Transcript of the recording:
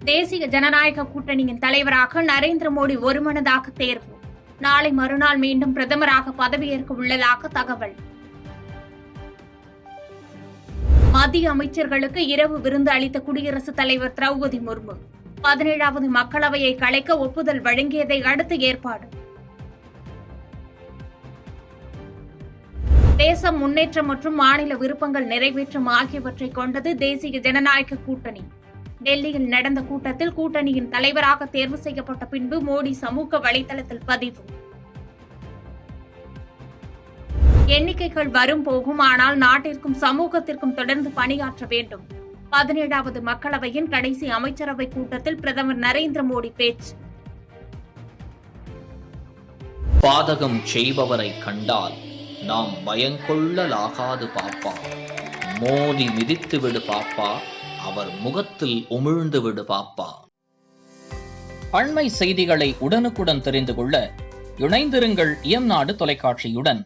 தேசிய ஜனநாயக கூட்டணியின் தலைவராக நரேந்திர மோடி ஒருமனதாக தேர்வு. நாளை மறுநாள் மீண்டும் பிரதமராக பதவியேற்க உள்ளதாக தகவல். மத்திய அமைச்சர்களுக்கு இரவு விருந்து அளித்த குடியரசுத் தலைவர் திரௌபதி முர்மு 17வது மக்களவையை கலைக்க ஒப்புதல் வழங்கியதை அடுத்து ஏற்பாடு. தேசம் முன்னேற்றம் மற்றும் மாநில விருப்பங்கள் நிறைவேற்றம் ஆகியவற்றை கொண்டது தேசிய ஜனநாயக கூட்டணி. டெல்லியில் நடந்த கூட்டத்தில் கூட்டணியின் தலைவராக தேர்வு செய்யப்பட்ட பின்பு மோடி சமூக வலைதளத்தில் பதிவு. எண்ணிக்கைகள் வரும் போகும், ஆனால் நாட்டிற்கும் சமூகத்திற்கும் தொடர்ந்து பணியாற்ற வேண்டும். 17வது மக்களவையின் கடைசி அமைச்சரவை கூட்டத்தில் பிரதமர் நரேந்திர மோடி பேச்சு. பாதகம் செய்பவரை கண்டால் நாம் பயங்கொள்ளலாகாது பாப்பா, மோதி மிதித்து விடு பாப்பா, அவர் முகத்தில் உமிழ்ந்து விடு பாப்பா. அண்மை செய்திகளை உடனுக்குடன் தெரிந்து கொள்ள இணைந்திருங்கள் இயம்நாடு தொலைக்காட்சியுடன்.